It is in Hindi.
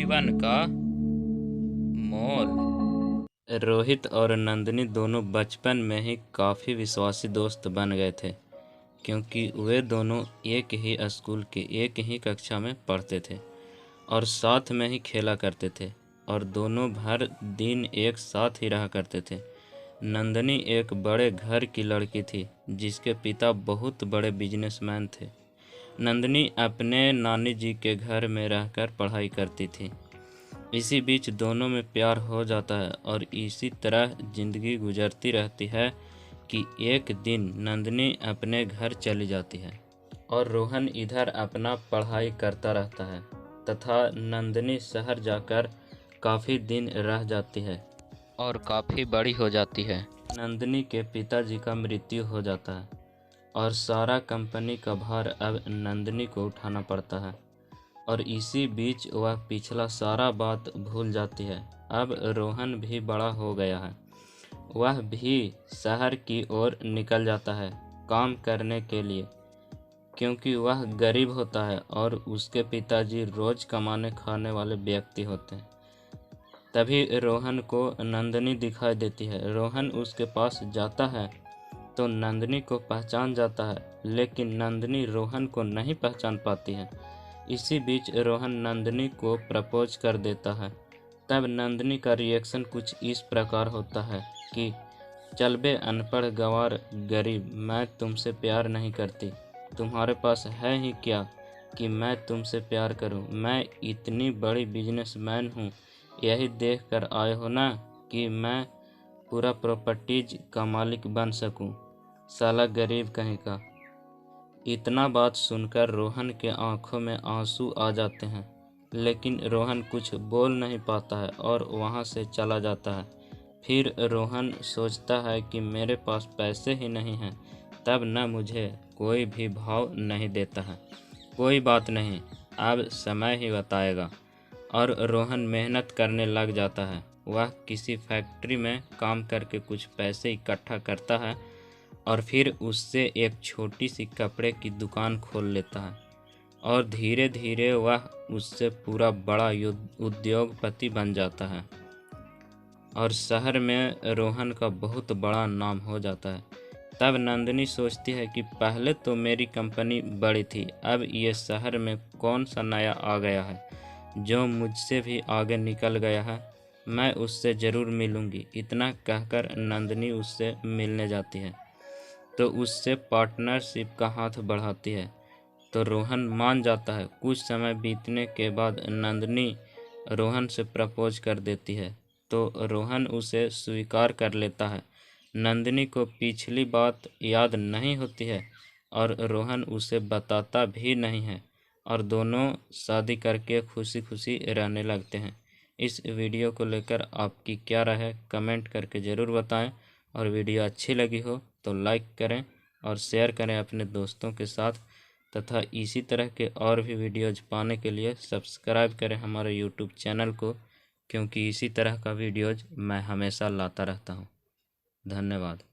जीवन का मोल। रोहित और नंदिनी दोनों बचपन में ही काफ़ी विश्वासी दोस्त बन गए थे, क्योंकि वे दोनों एक ही स्कूल के एक ही कक्षा में पढ़ते थे और साथ में ही खेला करते थे और दोनों भर दिन एक साथ ही रहा करते थे। नंदिनी एक बड़े घर की लड़की थी जिसके पिता बहुत बड़े बिजनेसमैन थे। नंदिनी अपने नानी जी के घर में रहकर पढ़ाई करती थी। इसी बीच दोनों में प्यार हो जाता है और इसी तरह जिंदगी गुजरती रहती है कि एक दिन नंदिनी अपने घर चली जाती है और रोहन इधर अपना पढ़ाई करता रहता है तथा नंदिनी शहर जाकर काफ़ी दिन रह जाती है और काफ़ी बड़ी हो जाती है। नंदिनी के पिताजी का मृत्यु हो जाता है और सारा कंपनी का भार अब नंदिनी को उठाना पड़ता है और इसी बीच वह पिछला सारा बात भूल जाती है। अब रोहन भी बड़ा हो गया है, वह भी शहर की ओर निकल जाता है काम करने के लिए, क्योंकि वह गरीब होता है और उसके पिताजी रोज़ कमाने खाने वाले व्यक्ति होते हैं। तभी रोहन को नंदिनी दिखाई देती है। रोहन उसके पास जाता है तो नंदिनी को पहचान जाता है, लेकिन नंदिनी रोहन को नहीं पहचान पाती है। इसी बीच रोहन नंदिनी को प्रपोज कर देता है। तब नंदिनी का रिएक्शन कुछ इस प्रकार होता है कि चल बे अनपढ़ गंवार गरीब, मैं तुमसे प्यार नहीं करती। तुम्हारे पास है ही क्या कि मैं तुमसे प्यार करूं? मैं इतनी बड़ी बिजनेसमैन हूं, यही देख कर आए हो ना कि मैं पूरा प्रॉपर्टीज का मालिक बन सकूं। साला गरीब कहीं का। इतना बात सुनकर रोहन के आंखों में आंसू आ जाते हैं, लेकिन रोहन कुछ बोल नहीं पाता है और वहां से चला जाता है। फिर रोहन सोचता है कि मेरे पास पैसे ही नहीं हैं, तब न मुझे कोई भी भाव नहीं देता है। कोई बात नहीं, अब समय ही बताएगा। और रोहन मेहनत करने लग जाता है। वह किसी फैक्ट्री में काम करके कुछ पैसे इकट्ठा करता है और फिर उससे एक छोटी सी कपड़े की दुकान खोल लेता है और धीरे धीरे वह उससे पूरा बड़ा उद्योगपति बन जाता है और शहर में रोहन का बहुत बड़ा नाम हो जाता है। तब नंदिनी सोचती है कि पहले तो मेरी कंपनी बड़ी थी, अब ये शहर में कौन सा नया आ गया है जो मुझसे भी आगे निकल गया है। मैं उससे ज़रूर मिलूंगी। इतना कहकर नंदिनी उससे मिलने जाती है तो उससे पार्टनरशिप का हाथ बढ़ाती है तो रोहन मान जाता है। कुछ समय बीतने के बाद नंदिनी रोहन से प्रपोज कर देती है तो रोहन उसे स्वीकार कर लेता है। नंदिनी को पिछली बात याद नहीं होती है और रोहन उसे बताता भी नहीं है और दोनों शादी करके खुशी खुशी रहने लगते हैं। इस वीडियो को लेकर आपकी क्या राय है, कमेंट करके ज़रूर बताएं और वीडियो अच्छी लगी हो तो लाइक करें और शेयर करें अपने दोस्तों के साथ तथा इसी तरह के और भी वीडियोज पाने के लिए सब्सक्राइब करें हमारे यूट्यूब चैनल को, क्योंकि इसी तरह का वीडियोज मैं हमेशा लाता रहता हूँ। धन्यवाद।